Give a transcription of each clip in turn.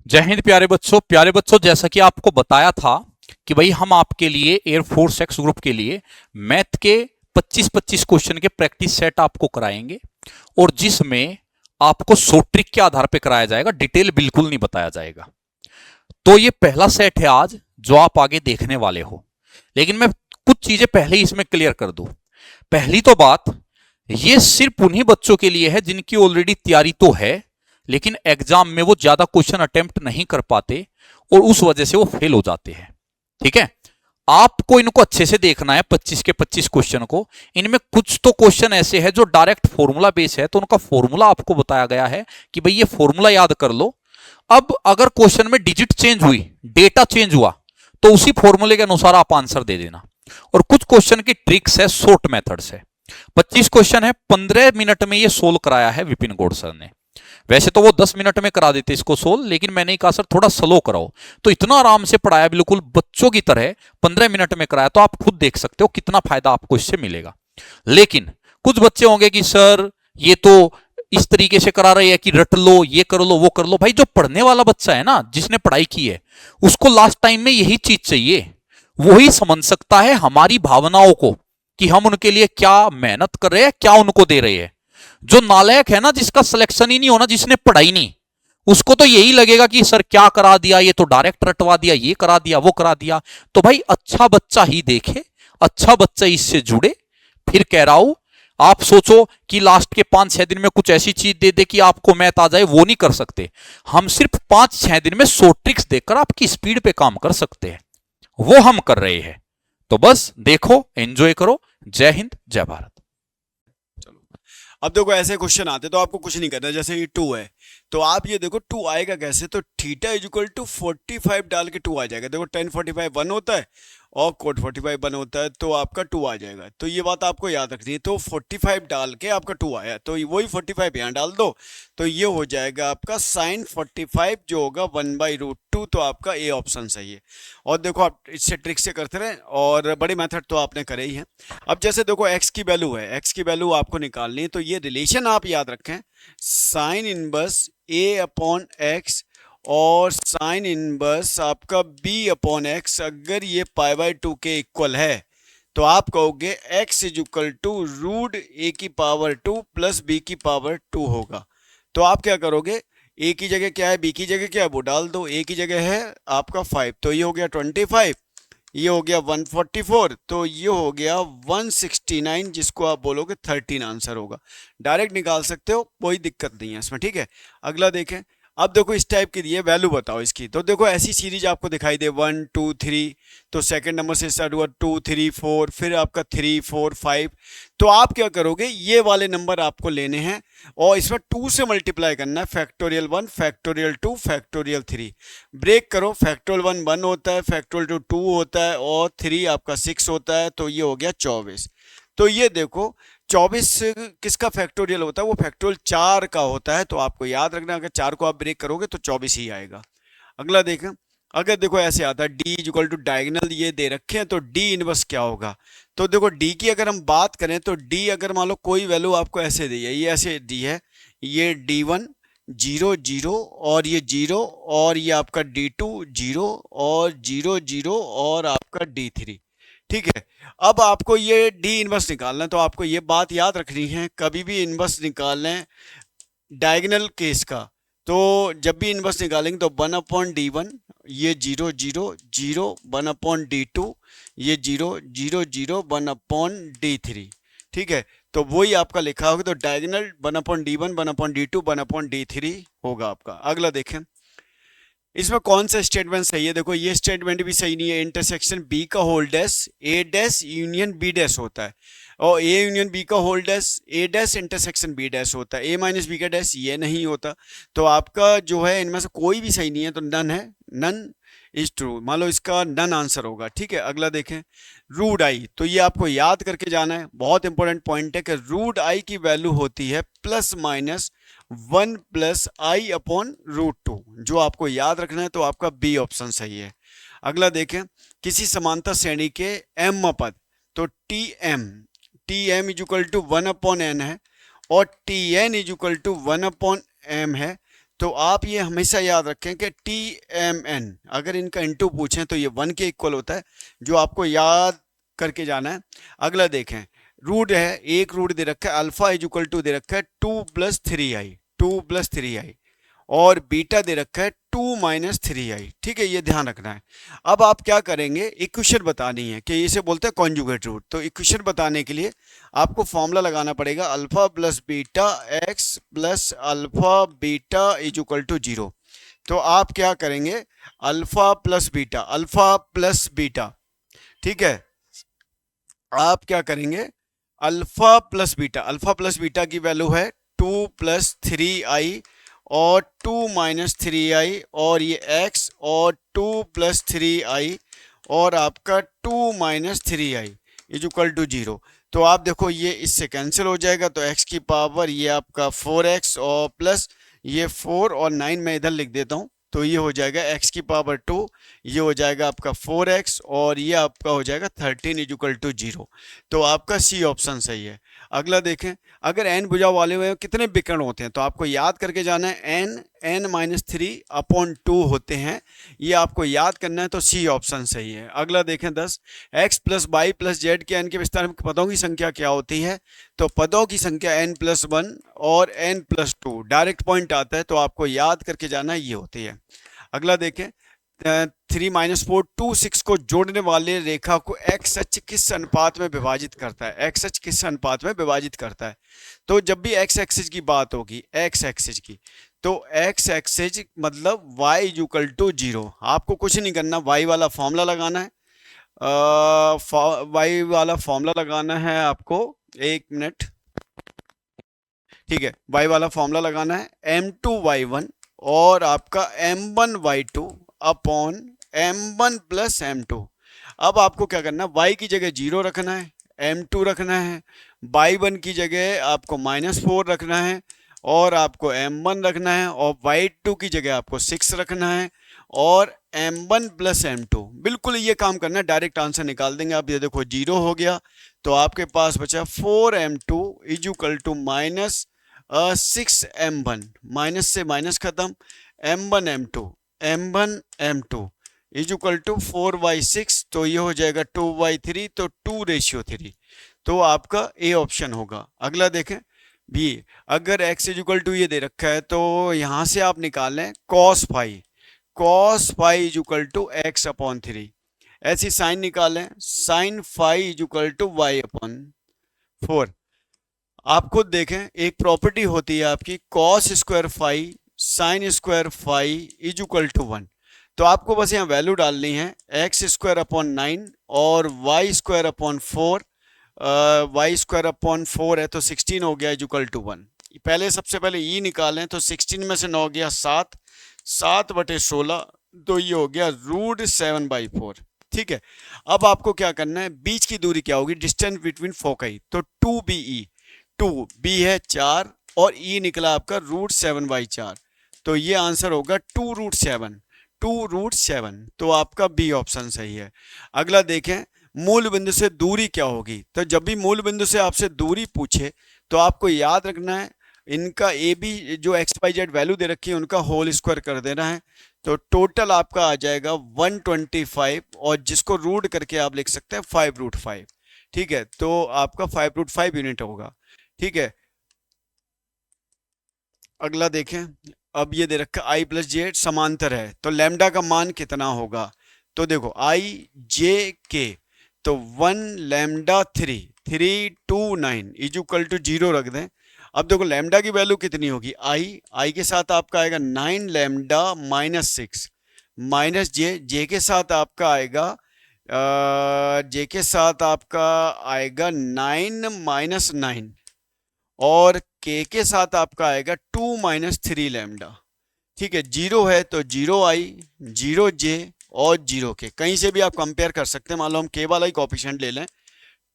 जय हिंद प्यारे बच्चों, जैसा कि आपको बताया था कि भाई हम आपके लिए एयरफोर्स एक्स ग्रुप के लिए मैथ के 25-25 क्वेश्चन के प्रैक्टिस सेट आपको कराएंगे और जिसमें आपको शॉर्ट ट्रिक के आधार पे कराया जाएगा, डिटेल बिल्कुल नहीं बताया जाएगा। तो ये पहला सेट है आज जो आप आगे देखने वाले हो। लेकिन मैं कुछ चीजें पहले ही इसमें क्लियर कर दूं। पहली तो बात, ये सिर्फ उन्हीं बच्चों के लिए है जिनकी ऑलरेडी तैयारी तो है, लेकिन एग्जाम में वो ज्यादा क्वेश्चन अटेम्प्ट नहीं कर पाते और उस वजह से वो फेल हो जाते हैं। ठीक है, आपको इनको अच्छे से देखना है 25 के 25 क्वेश्चन को। इनमें कुछ तो क्वेश्चन ऐसे हैं जो डायरेक्ट फॉर्मूला बेस है, तो उनका फॉर्मूला आपको बताया गया है कि भाई ये फॉर्मूला याद कर लो। अब अगर क्वेश्चन में डिजिट चेंज हुई, डेटा चेंज हुआ, तो उसी फॉर्मूले के अनुसार आप आंसर दे देना। और कुछ क्वेश्चन की ट्रिक्स है, शॉर्ट मेथड्स है। 25 क्वेश्चन है, 15 मिनट में ये सोल्व कराया है विपिन गौड़ सर ने। वैसे तो वो 10 मिनट में करा देते इसको सोल्व, लेकिन मैंने कहा सर थोड़ा स्लो कराओ, तो इतना आराम से पढ़ाया, बिल्कुल बच्चों की तरह 15 मिनट में कराया। तो आप खुद देख सकते हो कितना फायदा आपको इससे मिलेगा। लेकिन कुछ बच्चे होंगे कि सर ये तो इस तरीके से करा रहे हैं कि रट लो, ये कर लो, वो कर लो। भाई जो पढ़ने वाला बच्चा है ना, जिसने पढ़ाई की है, उसको लास्ट टाइम में यही चीज चाहिए। वही समझ सकता है हमारी भावनाओं को कि हम उनके लिए क्या मेहनत कर रहे हैं, क्या उनको दे रहे हैं। जो नालायक है ना, जिसका सिलेक्शन ही नहीं होना, जिसने पढ़ाई नहीं, उसको तो यही लगेगा कि सर क्या करा दिया, ये तो डायरेक्ट रटवा दिया, ये करा दिया, वो करा दिया। तो भाई अच्छा बच्चा ही देखे, अच्छा बच्चा इससे जुड़े। फिर कह रहा हूं, आप सोचो कि लास्ट के 5-6 दिन में कुछ ऐसी चीज दे दे कि आपको मैथ आ जाए, वो नहीं कर सकते। हम सिर्फ 5-6 दिन में 100 ट्रिक्स देकर आपकी स्पीड पे काम कर सकते हैं, वो हम कर रहे हैं। तो बस देखो, एंजॉय करो। जय हिंद, जय भारत। चलो, अब देखो ऐसे क्वेश्चन आते तो आपको कुछ नहीं करना। जैसे ये 2 है तो आप ये देखो 2 आएगा कैसे, तो थीटा इज इक्वल टू 45 डाल के 2 आ जाएगा। देखो टेन 45 1 होता है और कोट 45 1 होता है, तो आपका 2 आ जाएगा। तो ये बात आपको याद रखनी है। तो 45 डाल के आपका 2 आया, तो वही 45 यहाँ डाल दो, तो ये हो जाएगा आपका साइन 45 जो होगा 1/√2। तो आपका ए ऑप्शन सही है। और देखो आप इससे ट्रिक से करते रहे, और बड़े मेथड तो आपने करे ही हैं। अब जैसे देखो एक्स की वैल्यू है, एक्स की वैल्यू आपको निकालनी है, तो ये रिलेशन आप याद रखें, साइन इनवर्स ए अपॉन एक्स और साइन इनवर्स आपका बी अपॉन एक्स। अगर ये पाई/2 के इक्वल है तो आप कहोगे x is equal to root A की पावर 2 प्लस बी की पावर 2 होगा। तो आप क्या करोगे, ए की जगह क्या है, बी की जगह क्या है, वो डाल दो। ए की जगह है आपका 5, तो ये हो गया 25, ये हो गया 144, तो ये हो गया 169, जिसको आप बोलोगे 13 आंसर होगा। डायरेक्ट निकाल सकते हो, कोई दिक्कत नहीं है इसमें। ठीक है, अगला देखें। अब देखो इस टाइप की दी है, वैल्यू बताओ इसकी। तो देखो ऐसी सीरीज आपको दिखाई दे 1 2 3, तो सेकंड नंबर से स्टार्ट हुआ 2 3 4, फिर आपका 3 4 5। तो आप क्या करोगे, ये वाले नंबर आपको लेने हैं और इसमें 2 से मल्टीप्लाई करना है। Factorial 1, factorial 2, factorial 3। ब्रेक करो, फैक्टोरियल 1 1 होता है, फैक्टोरियल 2 2 होता है और 3 आपका 6 होता है, तो ये हो गया 24। तो ये देखो 24 किसका फैक्टोरियल होता है, वो फैक्टोरियल 4 का होता है। तो आपको याद रखना, अगर 4 को आप ब्रेक करोगे तो 24 ही आएगा। अगला देखें। अगर देखो ऐसे आता है D is equal to diagonal ये दे रखे हैं, तो डी इनवर्स क्या होगा। तो देखो डी की अगर हम बात करें, तो डी अगर मान लो कोई वैल्यू आपको ऐसे दी है, ये ऐसे दी है, ये D1 0 0 और ये 0 और ये आपका D2 0 और 0 0 और आपका D3। ठीक है, अब आपको ये डी इनवर्स निकालना है, तो आपको ये बात याद रखनी है, कभी भी इनवर्स निकालना है डायगोनल केस का, तो जब भी इनवर्स निकालेंगे तो 1/D1 ये 0 0 0, 1/D2 ये 0 0 0, 1/D3। ठीक है, तो वही आपका लिखा होगा। तो डायगोनल 1/D1 1/D2 1/D3 होगा आपका। अगला देखें, इसमें कौन सा स्टेटमेंट सही है। देखो ये स्टेटमेंट भी सही नहीं है। इंटरसेक्शन बी का होल डैश ए डैश यूनियन बी डैश होता है, और ए यूनियन बी का होल डैश ए डैश इंटरसेक्शन बी डैश होता है, ए माइनस बी का डैश ये नहीं होता। तो आपका जो है इनमें से कोई भी सही नहीं है, तो नन है, नन इज ट्रू। मान लो इसका नन आंसर होगा। ठीक है, अगला देखें। रूट आई, तो ये आपको याद करके जाना है, बहुत इंपॉर्टेंट पॉइंट है कि रूट आई की वैल्यू होती है प्लस माइनस 1 प्लस आई अपॉन √2, जो आपको याद रखना है। तो आपका बी ऑप्शन सही है। अगला देखें। किसी समांतर श्रेणी के एम पद, तो T M is equal to 1/n है और T N is equal to 1/m है। तो आप ये हमेशा याद रखें कि TMN अगर इनका इंटू पूछें तो ये 1 के इक्वल होता है, जो आपको याद करके जाना है। अगला देखें, रूट है, एक रूट दे रखा है, अल्फा इज इक्वल टू दे रखा है 2 + 3i और बीटा दे रखा है 2 - 3i। ठीक है, ये ध्यान रखना है। अब आप क्या करेंगे, इक्वेशन बतानी है कि इसे बोलते हैं कॉन्जुगेट रूट। तो इक्वेशन बताने के लिए आपको फॉर्मूला लगाना पड़ेगा, alpha plus beta x plus alpha beta is equal to 0। तो आप क्या करेंगे, अल्फा प्लस बीटा, ठीक है, आप क्या करेंगे, अल्फा प्लस बीटा की वैल्यू है 2 + 3i और 2 - 3i और ये x और 2 + 3i और आपका 2 - 3i इज इक्वल टू 0। तो आप देखो ये इससे कैंसिल हो जाएगा, तो x की पावर ये आपका 4x और प्लस ये 4 और 9 मैं इधर लिख देता हूँ, तो ये हो जाएगा x की पावर 2, ये हो जाएगा आपका 4x और ये आपका हो जाएगा 13 इज इक्वल टू 0। तो आपका सी ऑप्शन सही है। अगला देखें, अगर n भुजा वाले हुए कितने विकर्ण होते हैं, तो आपको याद करके जाना है n-3/2 होते हैं, ये आपको याद करना है, तो सी ऑप्शन सही है। अगला देखें 10, x + y + z के n के विस्तार में पदों की संख्या क्या होती है, तो पदों की संख्या n+1 और n+2 डायरेक्ट पॉइंट आता है, तो आपको याद करके जाना ये होती है। अगला देखें 3-4 2 6 को जोड़ने वाले रेखा को x अक्ष किस अनुपात में विभाजित करता है, x अक्ष किस अनुपात में विभाजित करता है। तो जब भी x एक्सिस की बात होगी, x एक्सिस की, तो x एक्सिस मतलब y इज इक्वल टू 0। आपको कुछ नहीं करना, y वाला फॉर्मूला लगाना है, y वाला फॉर्मूला लगाना है आपको, 1 मिनट, ठीक है, y वाला फॉर्मूला लगाना है m2y1 और आपका m1y2 अपॉन m1 + m2। अब आपको क्या करना है, y की जगह 0 रखना है, m2 रखना है, y1 की जगह आपको -4 रखना है और आपको m1 रखना है और y2 की जगह आपको 6 रखना है और m1 + m2। बिल्कुल ये काम करना है, डायरेक्ट आंसर निकाल देंगे आप। ये देखो 0 हो गया, तो आपके पास बचा 4m2 is equal to -6m1, minus से माइनस खत्म, m1 m2 is equal to 4/6, तो ये हो जाएगा 2/3, तो 2:3, तो आपका ए ऑप्शन होगा। अगला देखें बी, अगर x इज इक्वल टू ये दे रखा है, तो यहां से आप निकाल लें cos phi is equal to x/3, ऐसी साइन निकालें, sin phi is equal to y/4। आप खुद देखें, एक प्रॉपर्टी होती है आपकी cos² phi sin² phi is equal to 1। तो आपको बस यहाँ वैल्यू डालनी है, x²/9 और y²/4, y²/4 है तो 16 हो गया इज इक्वल टू 1। पहले सबसे पहले ई निकालें, तो 16 में से 9 गया 7, 7/16, तो ये हो गया √7/4। ठीक है, अब आपको क्या करना है, बीच की दूरी क्या होगी, डिस्टेंस बिटवीन फोकाई, तो 2BE, 2b है 4 और e निकला आपका √7/4, तो ये आंसर होगा 2√7, तो आपका बी ऑप्शन सही है। अगला देखें, मूल बिंदु से दूरी क्या होगी, तो जब भी मूल बिंदु से आपसे दूरी पूछे तो आपको याद रखना है, इनका ए बी जो XYZ वैल्यू दे रखी है उनका होल स्क्वायर कर देना है, तो टोटल आपका आ जाएगा 125 और जिसको रूट करके आप लिख सकते हैं 5√5। ठीक है, तो आपका 5√5 यूनिट होगा। ठीक है, अगला देखें, अब ये दे रखा I + J समांतर है, तो लैम्डा का मान कितना होगा, तो देखो IJK, तो 1λ3 इज इक्वल टू 0 रख दें। अब देखो लैम्डा की वैल्यू कितनी होगी, I के साथ आपका आएगा 9λ - 6 माइनस जे के साथ आपका आएगा जे के साथ आपका आएगा 9 - 9 और के साथ आपका आएगा 2 - 3λ। ठीक है, 0 है तो 0I 0J और 0K, कहीं से भी आप कंपेयर कर सकते हैं। मान लो हम के वाला ही कोफिशिएंट ले लें,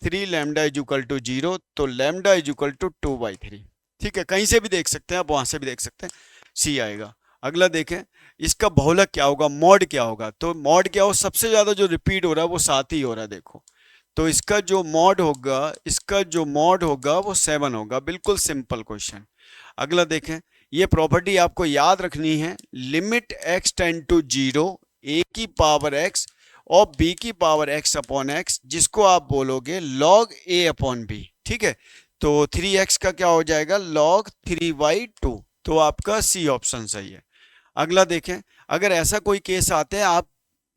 3λ इज इक्वल टू 0, तो लैम्डा इज इक्वल टू 2/3। ठीक है, कहीं से भी देख सकते हैं आप, वहां से भी देख सकते हैं, सी आएगा। अगला देखें, इसका बहुलक क्या होगा, मॉड क्या होगा, तो मॉड क्या हो, सबसे ज्यादा जो रिपीट हो रहा है वो 7 ही हो रहा है। देखो, तो इसका जो मॉड होगा वो 7 होगा, बिल्कुल सिंपल क्वेश्चन। अगला देखें, ये प्रॉपर्टी आपको याद रखनी है। Limit x tend to 0 a की पावर x और b की पावर x अपॉन x, जिसको आप बोलोगे log a अपॉन b। ठीक है, तो 3x का क्या हो जाएगा, log 3/2। तो आपका सी ऑप्शन सही है। अगला देखें, अगर ऐसा कोई केस आते हैं, आप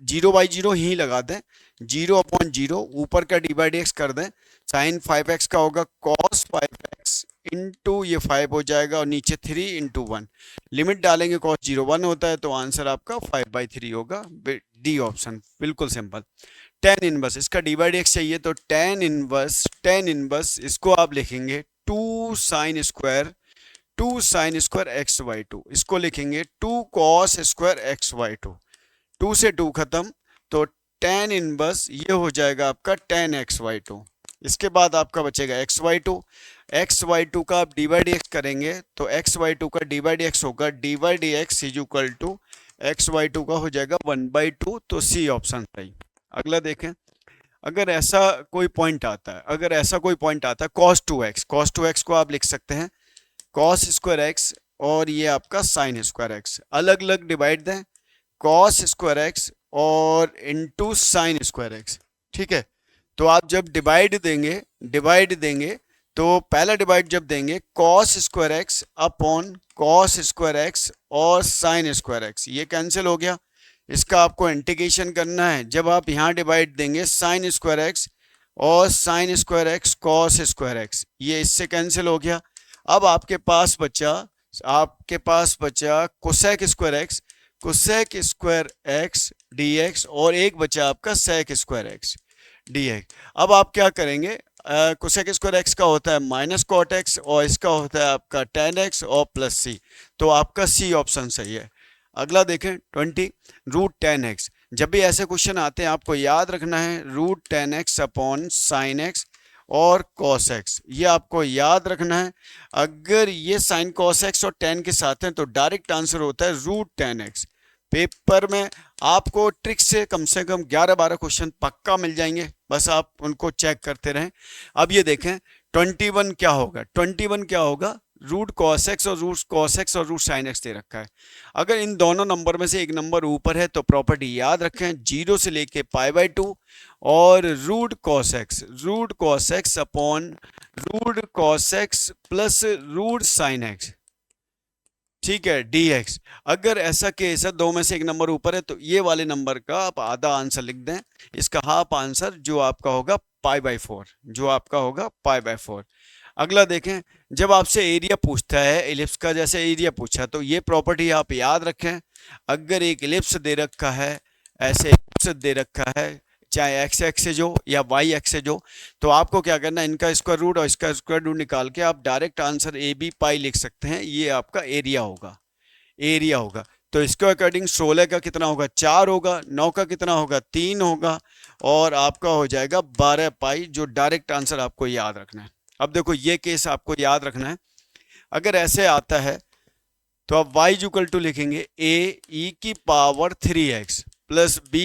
0/0 ही लगा दें, 0/0 ऊपर का d/dx कर दें, साइन 5x का होगा cos 5x इंटू ये 5 हो जाएगा और नीचे 3 इंटू 1, लिमिट डालेंगे cos 0 1 होता है, तो आंसर आपका 5/3 होगा। डी ऑप्शन बिल्कुल सिंपल। tan इनवर्स, इसका d/dx चाहिए तो tan इनवर्स इसको आप लिखेंगे 2 sin स्क्वायर x/2, इसको लिखेंगे 2 cos स्क्वायर x/2, 2 से 2 खत्म, तो tan इनवर्स ये हो जाएगा आपका tan x/2। इसके बाद आपका बचेगा x/2 का आप d/dx करेंगे तो x/2 का d/dx होगा d/dx is equal to x/2 का हो जाएगा 1/2, तो सी ऑप्शन सही। अगला देखें, अगर ऐसा कोई पॉइंट आता है cos 2x को आप लिख सकते हैं cos स्क्वायर x और ये आपका sin स्क्वायर x, अलग अलग डिवाइड दें, cos स्क्वायर x और इंटू sin स्क्वायर x। ठीक है, तो आप जब डिवाइड देंगे तो पहला डिवाइड जब देंगे cos square x upon cos square x और sin स्क्वायर x, ये कैंसिल हो गया। इसका आपको इंटीग्रेशन करना है, जब आप यहाँ डिवाइड देंगे sin स्क्वायर x और sin square x cos square x, ये इससे कैंसिल हो गया। अब आपके पास बचा कोसेक स्क्वायर x dx और एक बचा आपका sec स्क्वायर x dx। अब आप क्या करेंगे, कोसेक स्क्वायर x का होता है माइनस कॉट x और इसका होता है आपका tan x और प्लस c, तो आपका सी ऑप्शन सही है। अगला देखें 20 रूट tan x, जब भी ऐसे क्वेश्चन आते हैं आपको याद रखना है root tan x upon sin x और cos x, ये आपको याद रखना है। अगर ये sin cos x और tan के साथ हैं तो डायरेक्ट आंसर होता है रूट tan x। पेपर में आपको ट्रिक से कम 11-12 क्वेश्चन पक्का मिल जाएंगे, बस आप उनको चेक करते रहें। अब ये देखें 21 क्या होगा, रूट cos x और रूट sin x दे रखा है। अगर इन दोनों नंबर में से एक नंबर ऊपर है तो प्रॉपर्टी याद रखें 0 से लेके π/2 और root cos x upon root cos x plus root sin x, ठीक है, dx। अगर ऐसा केस है दो में से एक नंबर ऊपर है तो ये वाले नंबर का आप आधा आंसर लिख दें, इसका हाफ आंसर जो आपका होगा π/4। अगला देखें, जब आपसे एरिया पूछता है एलिप्स का, जैसे एरिया पूछा तो ये प्रॉपर्टी आप याद रखें। अगर एक एलिप्स दे रखा है, ऐसे एलिप्स दे रखा है, चाहे x एक्सेज हो या y एक्सेज हो, तो आपको क्या करना है, इनका स्क्वायर रूट और इसका स्क्वायर रूट निकाल के आप डायरेक्ट आंसर AB पाई लिख सकते हैं, ये आपका एरिया होगा। तो इसके अकॉर्डिंग 16 का कितना होगा 4 होगा, 9 का कितना होगा 3 होगा और आपका हो जाएगा 12 पाई, जो डायरेक्ट आंसर आपको याद रखना है। अब देखो ये केस आपको याद रखना है, अगर ऐसे आता है तो आप y इक्वल टू लिखेंगे a e की power 3x plus b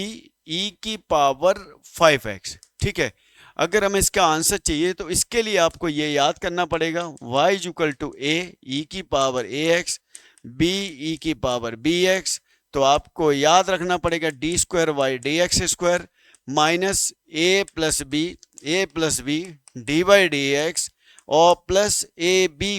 e की पावर 5x। ठीक है, अगर हमें इसका आंसर चाहिए तो इसके लिए आपको ये याद करना पड़ेगा y equal to a e की पावर ax b e की पावर bx, तो आपको याद रखना पड़ेगा d square y dx square minus a plus b dy/dx और plus aby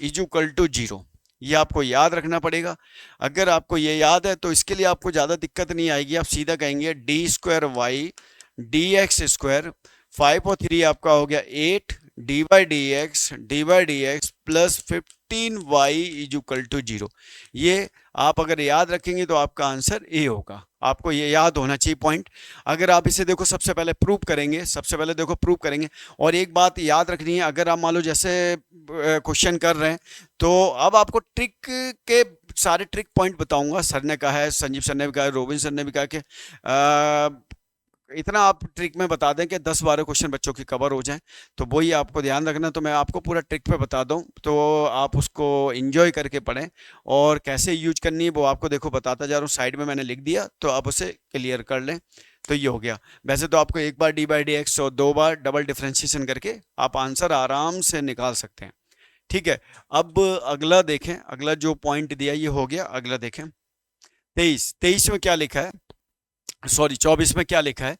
is equal to 0, ये आपको याद रखना पड़ेगा। अगर आपको ये याद है तो इसके लिए आपको ज़्यादा दिक्कत नहीं आएगी, आप सीधा कहेंगे d square y dx square, 5 और 3 आपका हो गया 8 dy/dx plus 15y is equal to 0। ये आप अगर याद रखेंगे तो आपका आंसर ए होगा, आपको ये याद होना चाहिए पॉइंट। अगर आप इसे देखो सबसे पहले प्रूव करेंगे और एक बात याद रखनी है, अगर आप मान लो जैसे क्वेश्चन कर रहे हैं तो अब आपको ट्रिक के सारे ट्रिक पॉइंट बताऊंगा। सर ने कहा है, संजीव सर ने भी कहा है, रोबिन सर ने भी कहा कि इतना आप ट्रिक में बता दें कि 10-12 क्वेश्चन बच्चों की कवर हो जाएं, तो वही आपको ध्यान रखना। तो मैं आपको पूरा ट्रिक पे बता दूं तो आप उसको एंजॉय करके पढ़ें और कैसे यूज करनी है वो आपको देखो बताता जा रहा हूँ, साइड में मैंने लिख दिया, तो आप उसे क्लियर कर लें। तो ये हो गया। वैसे तो आपको एक बार d/dx और 2 बार डबल डिफ्रेंशिएशन करके आप आंसर आराम से निकाल सकते हैं। ठीक है, अब अगला देखें, अगला जो पॉइंट दिया ये हो गया। अगला देखें 23 में क्या लिखा है, सॉरी 24 में क्या लिखा है।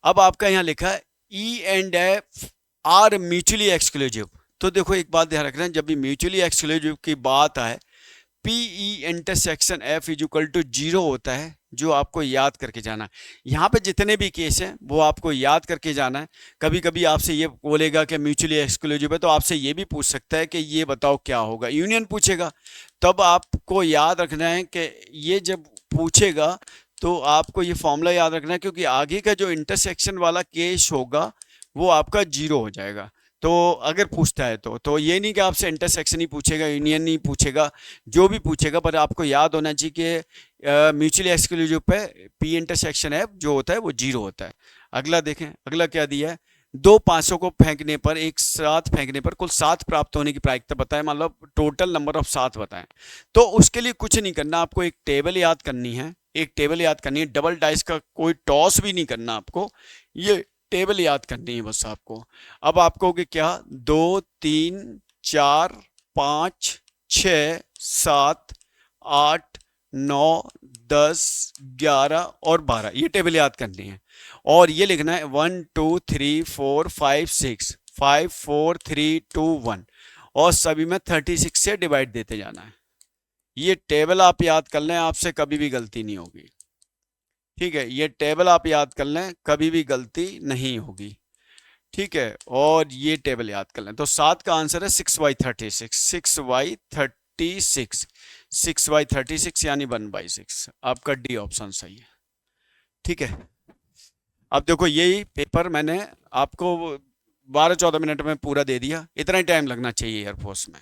अब आपका यहाँ लिखा है E and F R mutually exclusive. तो देखो एक बात ध्यान रखना, जब भी म्यूचुअली एक्सक्लूसिव की बात आए, P E intersection F is equal to 0 होता है, जो आपको याद करके जाना है। यहाँ पे जितने भी केस हैं वो आपको याद करके जाना है। कभी कभी आपसे ये बोलेगा कि म्यूचुअली एक्सक्लूसिव है, तो आपसे ये भी पूछ सकता है कि ये बताओ क्या होगा, यूनियन पूछेगा। तब आपको याद रखना है कि ये जब पूछेगा तो आपको ये फॉर्मूला याद रखना है, क्योंकि आगे का जो इंटरसेक्शन वाला केस होगा वो आपका 0 हो जाएगा। तो अगर पूछता है तो ये नहीं कि आपसे इंटरसेक्शन ही पूछेगा, यूनियन नहीं पूछेगा, जो भी पूछेगा, पर आपको याद होना चाहिए कि म्यूचुअली एक्सक्लूसिव पे पी इंटरसेक्शन है जो होता है वो 0 होता है। अगला देखें, अगला क्या दिया है, दो 500 को फेंकने पर, एक साथ फेंकने पर कुल 7 प्राप्त होने की प्रायिकता बताएं, मतलब टोटल नंबर ऑफ 7 बताएं। तो उसके लिए कुछ नहीं करना, आपको एक टेबल याद करनी है, एक टेबल याद करनी है। डबल डाइस का कोई टॉस भी नहीं करना आपको, ये टेबल याद करनी है बस आपको। अब आप कहोगे क्या, 2 3 4 5 6 7 8 9 10 11 और 12, ये टेबल याद करनी है। और ये लिखना है 1 2 3 4 5 6 5 4 3 2 1, और सभी में 36 से डिवाइड देते जाना है। ये टेबल आप याद कर लें, आपसे कभी भी गलती नहीं होगी। ठीक है, ये टेबल आप याद कर लें, कभी भी गलती नहीं होगी। ठीक है, और ये टेबल याद कर लें। तो 7 का आंसर है 6/36, 6/36, 6/36 यानी 1/6। आपका डी ऑप्शन सही है। ठीक है, अब देखो यही पेपर मैंने आपको 12-14 मिनट में पूरा दे दिया, इतना ही टाइम लगना चाहिए एयरफोर्स में।